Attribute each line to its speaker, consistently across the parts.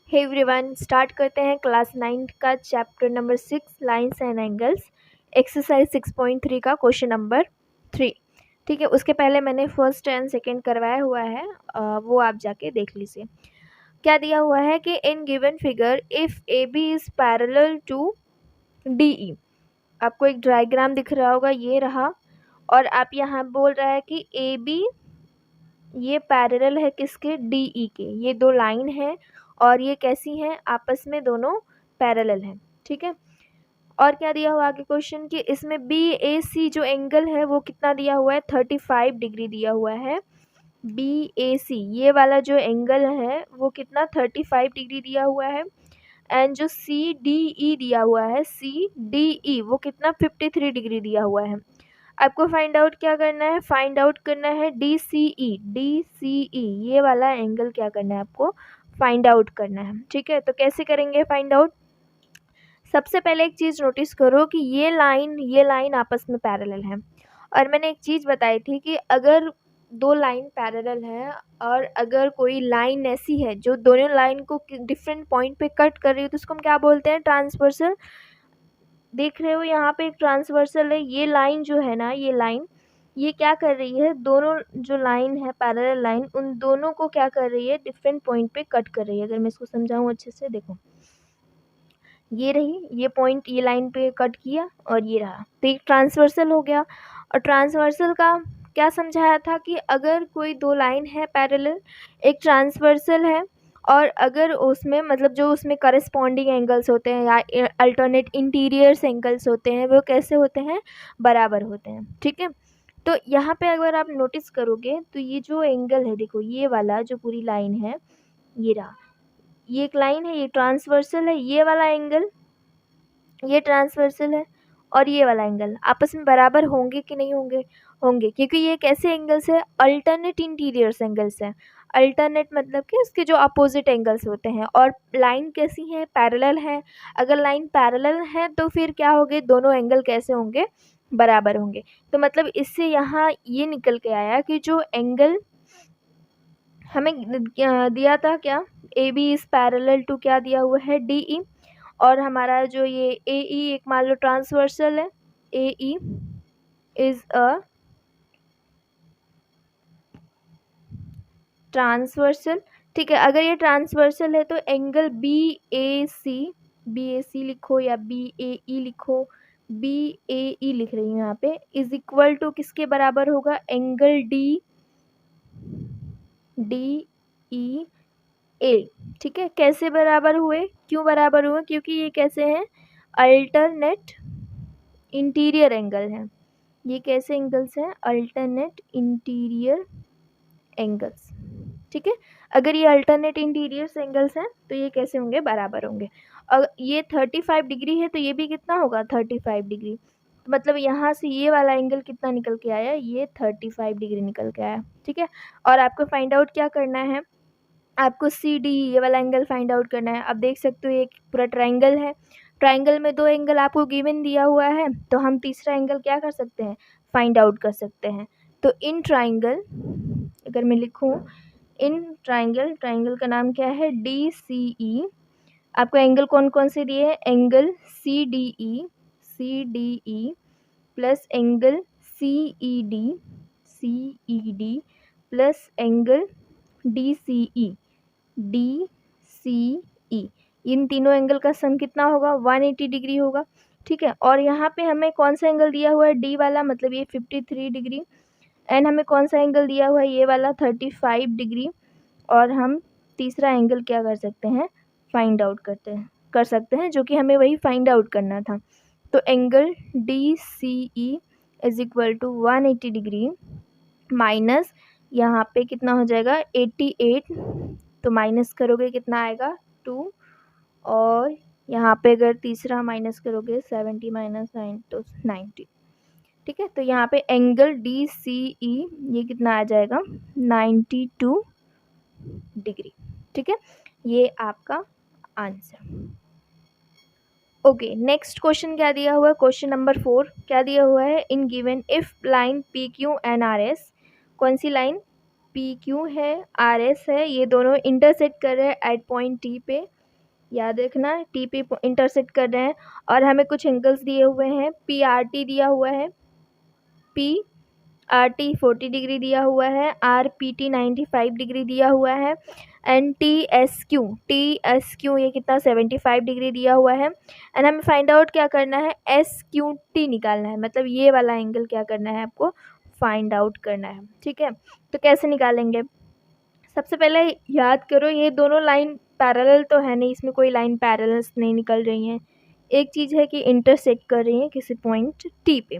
Speaker 1: Hey everyone, start करते हैं class 9 का chapter number 6 lines and angles exercise 6.3 का क्वेश्चन नंबर 3। ठीक है, उसके पहले मैंने फर्स्ट एंड सेकंड करवाया हुआ है, वो आप जाके देख लीजिए। क्या दिया हुआ है कि in given figure if A B is parallel to D E. आपको एक डायग्राम दिख रहा होगा, ये रहा, और आप यहाँ बोल रहा है कि ए बी ये पैरेलल है किसके, डी ई के। ये दो लाइन है और ये कैसी हैं, आपस में दोनों पैरेलल हैं। ठीक है, और क्या दिया हुआ आगे क्वेश्चन कि इसमें बी ए सी जो एंगल है वो कितना दिया हुआ है, 35 डिग्री दिया हुआ है। बी ए सी ये वाला जो एंगल है वो कितना, 35 डिग्री दिया हुआ है। एंड जो सी डी ई दिया हुआ है, सी डी ई वो कितना, 53 डिग्री दिया हुआ है। आपको फाइंड आउट क्या करना है, फाइंड आउट करना है डी सी ई, ये वाला एंगल क्या करना है आपको, फाइंड आउट करना है। ठीक है, तो कैसे करेंगे फाइंड आउट। सबसे पहले एक चीज़ नोटिस करो कि ये लाइन आपस में पैरेलल है। और मैंने एक चीज़ बताई थी कि अगर दो लाइन पैरेलल है और अगर कोई लाइन ऐसी है जो दोनों लाइन को डिफरेंट पॉइंट पे कट कर रही है तो उसको हम क्या बोलते हैं, ट्रांसवर्सल। देख रहे हो यहाँ पे एक ट्रांसवर्सल है, ये लाइन जो है ना, ये लाइन ये क्या कर रही है, दोनों जो लाइन है पैरेलल लाइन, उन दोनों को क्या कर रही है, डिफरेंट पॉइंट पे कट कर रही है। अगर मैं इसको समझाऊँ अच्छे से, देखो ये रही, ये पॉइंट ये लाइन पे कट किया और ये रहा, तो एक ट्रांसवर्सल हो गया। और ट्रांसवर्सल का क्या समझाया था कि अगर कोई दो लाइन है पैरेलल, एक ट्रांसवर्सल है, और अगर उसमें मतलब जो उसमें करस्पॉन्डिंग एंगल्स होते हैं या अल्टरनेट इंटीरियर्स एंगल्स होते हैं वो कैसे होते हैं, बराबर होते हैं। ठीक है, तो यहाँ पे अगर आप नोटिस करोगे तो ये जो एंगल है, देखो ये वाला जो पूरी लाइन है, ये रहा, ये एक लाइन है, ये ट्रांसवर्सल है, ये वाला एंगल ये ट्रांसवर्सल है, और ये वाला एंगल आपस में बराबर होंगे कि नहीं होंगे, होंगे, क्योंकि ये कैसे एंगल्स है, अल्टरनेट इंटीरियर्स एंगल्स हैं। अल्टरनेट मतलब कि उसके जो अपोजिट एंगल्स होते हैं, और लाइन कैसी है, पैरेलल है। अगर लाइन पैरेलल है तो फिर क्या होंगे, दोनों एंगल कैसे होंगे, बराबर होंगे। तो मतलब इससे यहाँ ये निकल के आया कि जो एंगल हमें दिया था, क्या, A B is parallel to क्या दिया हुआ है, डी ई, और हमारा जो ये ए ई एक मान लो ट्रांसवर्सल है, ए ई इज़ अ ट्रांसवर्सल। ठीक है, अगर ये ट्रांसवर्सल है तो एंगल बी ए सी लिखो या बी ए ई लिखो, बी ए ई लिख रही हूँ यहाँ पे, इज इक्वल टू किसके बराबर होगा, एंगल डी ई ए। ठीक है, कैसे बराबर हुए, क्यों बराबर हुए, क्योंकि ये कैसे हैं, अल्टरनेट इंटीरियर एंगल हैं। ये कैसे एंगल्स हैं, अल्टरनेट इंटीरियर एंगल्स। ठीक है, अगर ये अल्टरनेट इंटीरियर एंगल्स हैं तो ये कैसे होंगे, बराबर होंगे। और ये 35 डिग्री है तो ये भी कितना होगा, 35 डिग्री। मतलब यहाँ से ये वाला एंगल कितना निकल के आया, ये 35 डिग्री निकल के आया। ठीक है, और आपको फाइंड आउट क्या करना है, आपको सी डी ये वाला एंगल फाइंड आउट करना है। अब देख सकते हो एक पूरा ट्रायंगल है, ट्रायंगल में दो एंगल आपको गिवन दिया हुआ है, तो हम तीसरा एंगल क्या कर सकते हैं, फाइंड आउट कर सकते हैं। तो इन ट्रायंगल, अगर मैं लिखूं इन ट्रायंगल, ट्रायंगल का नाम क्या है, डी सी ई। आपको एंगल कौन कौन से दिए हैं, angle C D E plus angle C E D plus angle D C E. इन तीनों एंगल का सम कितना होगा, 180 डिग्री होगा। ठीक है, और यहाँ पे हमें कौन सा एंगल दिया हुआ है, डी वाला, मतलब ये 53 डिग्री। एंड हमें कौन सा एंगल दिया हुआ है, ये वाला 35 डिग्री। और हम तीसरा एंगल क्या कर सकते हैं, फाइंड आउट कर सकते हैं, जो कि हमें वही फाइंड आउट करना था। तो angle D C E is equal to 180 degree minus यहाँ पे कितना हो जाएगा, 88, तो माइनस करोगे कितना आएगा, 2, और यहाँ पे अगर तीसरा माइनस करोगे 70 माइनस 9 तो 90। ठीक है, तो यहाँ पे एंगल डी सी ई ये कितना आ जाएगा, 92 डिग्री। ठीक है, ये आपका आंसर। ओके, नेक्स्ट क्वेश्चन क्या दिया हुआ है, क्वेश्चन नंबर 4 क्या दिया हुआ है, in given if line P Q and R S, कौन सी लाइन, पी क्यू है, आर एस है, ये दोनों इंटरसेक्ट कर रहे हैं एट पॉइंट टी पे, याद रखना, टी पे इंटरसेक्ट कर रहे हैं और हमें कुछ एंगल्स दिए हुए हैं। पी आर टी दिया हुआ है, पी आर टी 40 डिग्री दिया हुआ है, आर पी टी 95 डिग्री दिया हुआ है, एंड टी एस क्यू ये कितना 75 डिग्री दिया हुआ है। एंड हमें फाइंड आउट क्या करना है, एस क्यू टी निकालना है, मतलब ये वाला एंगल क्या करना है आपको फाइंड आउट करना है। ठीक है, तो कैसे निकालेंगे, सबसे पहले याद करो ये दोनों लाइन पैरेलल तो है नहीं, इसमें कोई लाइन पैरेलल नहीं निकल रही हैं। एक चीज़ है कि इंटरसेक्ट कर रही हैं किसी पॉइंट टी पे।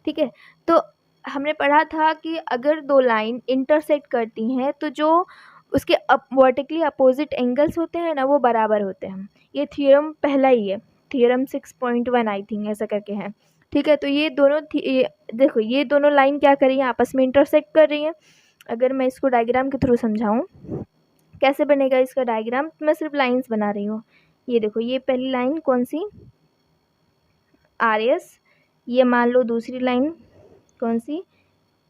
Speaker 1: ठीक है, तो हमने पढ़ा था कि अगर दो लाइन इंटरसेक्ट करती हैं तो जो उसके वर्टिकली अपोजिट एंगल्स होते हैं ना वो बराबर होते हैं। ये थ्योरम पहला ही है, थ्योरम 6.1 आई थिंक ऐसा करके है। ठीक है, तो ये दोनों देखो ये दोनों लाइन क्या कर रही हैं, आपस में इंटरसेक्ट कर रही हैं। अगर मैं इसको डायग्राम के थ्रू समझाऊँ कैसे बनेगा इसका डायग्राम, तो मैं सिर्फ लाइंस बना रही हूँ। ये देखो ये पहली लाइन कौन सी, आर एस, ये मान लो दूसरी लाइन कौन सी,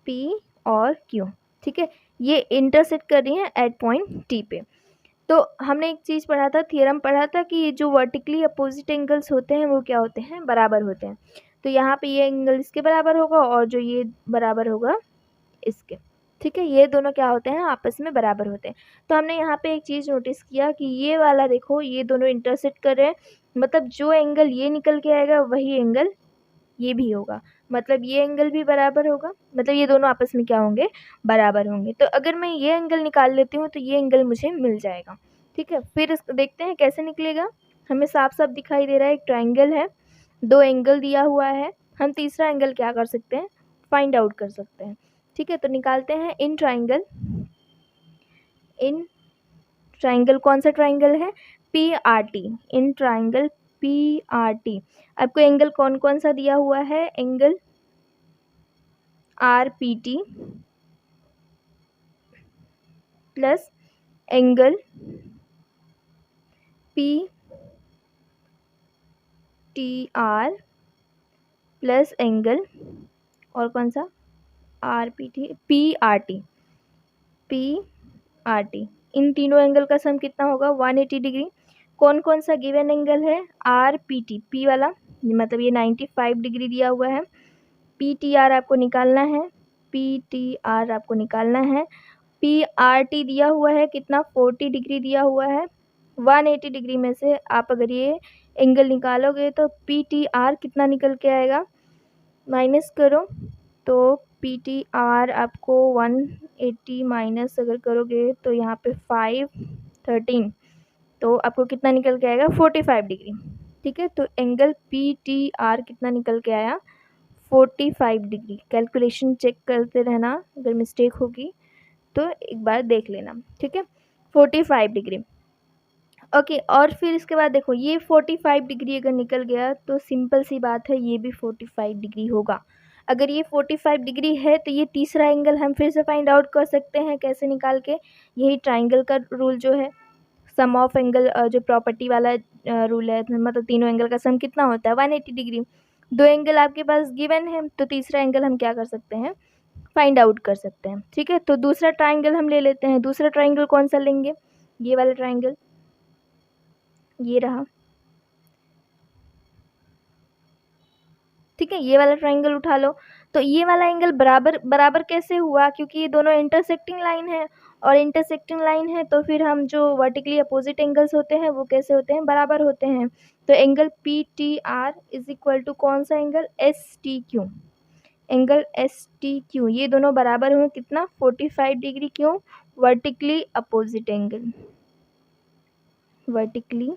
Speaker 1: पी और क्यू। ठीक है, ये इंटरसेक्ट कर रही हैं एट पॉइंट टी पे। तो हमने एक चीज़ पढ़ा था, थियरम पढ़ा था कि ये जो वर्टिकली अपोजिट एंगल्स होते हैं वो क्या होते हैं, बराबर होते हैं। तो यहाँ पे ये एंगल इसके बराबर होगा और जो ये बराबर होगा इसके। ठीक है, ये दोनों क्या होते हैं, आपस में बराबर होते हैं। तो हमने यहाँ पे एक चीज़ नोटिस किया कि ये वाला देखो ये दोनों इंटरसेक्ट कर रहे हैं, मतलब जो एंगल ये निकल के आएगा वही एंगल ये भी होगा, मतलब ये एंगल भी बराबर होगा, मतलब ये दोनों आपस में क्या होंगे, बराबर होंगे। तो अगर मैं ये एंगल निकाल लेती हूँ तो ये एंगल मुझे मिल जाएगा। ठीक है, फिर इसको देखते हैं कैसे निकलेगा। हमें साफ साफ दिखाई दे रहा है एक ट्राइंगल है, दो एंगल दिया हुआ है, हम तीसरा एंगल क्या कर सकते हैं, फाइंड आउट कर सकते हैं। ठीक है, तो निकालते हैं इन ट्राइंगल कौन सा ट्राइंगल है, P R T, in triangle P R T. आपको एंगल कौन कौन सा दिया हुआ है, angle R P T plus angle P T R plus angle और कौन सा, R P T P R T, इन तीनों एंगल का सम कितना होगा 180 डिग्री। कौन कौन सा गिवन एंगल है, आर पी टी, पी वाला मतलब ये 95 डिग्री दिया हुआ है, पी टी आर आपको निकालना है, पी टी आर आपको निकालना है, पी आर टी दिया हुआ है कितना 40 डिग्री दिया हुआ है। 180 डिग्री में से आप अगर ये एंगल निकालोगे तो पी टी आर कितना निकल के आएगा, माइनस करो तो पी टी आर आपको 180 माइनस अगर करोगे तो यहाँ पे 513, तो आपको कितना निकल के आएगा 45 डिग्री। ठीक है, तो एंगल पी टी आर कितना निकल के आया 45 डिग्री। कैलकुलेशन चेक करते रहना, अगर मिस्टेक होगी तो एक बार देख लेना। ठीक है, 45 डिग्री। ओके, और फिर इसके बाद देखो ये 45 डिग्री अगर निकल गया तो सिंपल सी बात है ये भी 45 डिग्री होगा। अगर ये 45 डिग्री है तो ये तीसरा एंगल हम फिर से फाइंड आउट कर सकते हैं, कैसे निकाल के, यही ट्राइंगल का रूल जो है, सम ऑफ एंगल जो प्रॉपर्टी वाला रूल है, मतलब तीनों एंगल का सम कितना होता है 180 डिग्री। दो एंगल आपके पास गिवन है तो तीसरा एंगल हम क्या कर सकते हैं, फाइंड आउट कर सकते हैं। ठीक है, तो दूसरा ट्राइंगल हम ले लेते हैं। दूसरा ट्राइंगल कौन सा लेंगे, ये वाला ट्राइंगल, ये रहा। ठीक है, ये वाला ट्राइंगल उठा लो। तो ये वाला एंगल बराबर बराबर कैसे हुआ, क्योंकि ये दोनों इंटरसेक्टिंग लाइन है, और इंटरसेक्टिंग लाइन है तो फिर हम जो वर्टिकली अपोजिट एंगल्स होते हैं वो कैसे होते हैं, बराबर होते हैं। तो angle P T R is equal to कौन सा angle, S T Q, angle S T Q, ये दोनों बराबर हुए कितना 45 डिग्री। क्यों, vertically opposite angle, vertically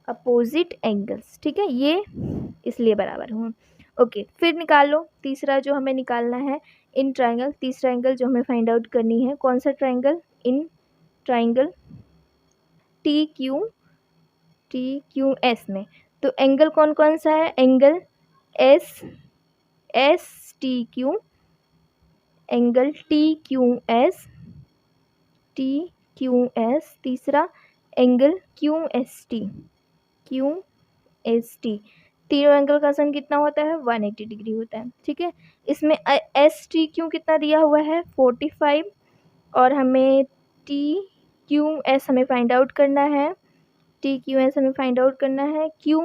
Speaker 1: opposite angles. ठीक है, ये इसलिए बराबर हुआ। ओके, फिर निकाल लो तीसरा जो हमें निकालना है इन ट्राइंगल, तीसरा एंगल जो हमें फाइंड आउट करनी है, कौन सा triangle, in triangle T Q S में। तो एंगल कौन कौन सा है, angle S T Q, angle T Q S, तीसरा एंगल क्यू एस टी, तीनों एंगल का सम कितना होता है 180 डिग्री होता है। ठीक है, इसमें एस टी क्यू कितना दिया हुआ है 45, और हमें टी क्यू एस हमें फाइंड आउट करना है, टी क्यू एस हमें फाइंड आउट करना है। क्यू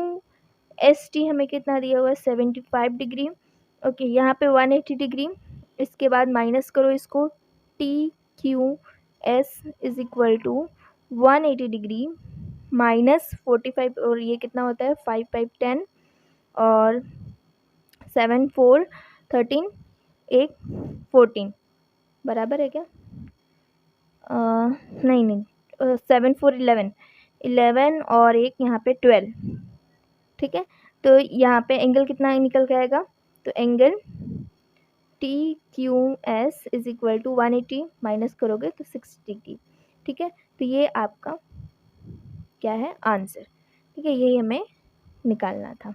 Speaker 1: एस टी हमें कितना दिया हुआ है 75 डिग्री। ओके, यहाँ पे 180 डिग्री, इसके बाद माइनस करो इसको, T Q S is equal to 180 degree minus 45, और ये कितना होता है 5 5 10 और 7 4 13 एक 14 बराबर है क्या? नहीं नहीं, 7 4 11 11 और एक यहाँ पे 12। ठीक है, तो यहाँ पे एंगल कितना निकल के आएगा, तो angle T Q S is equal to 180 minus करोगे तो 60 डिग्री। ठीक है, तो ये आपका क्या है आंसर। ठीक है, यही हमें निकालना था।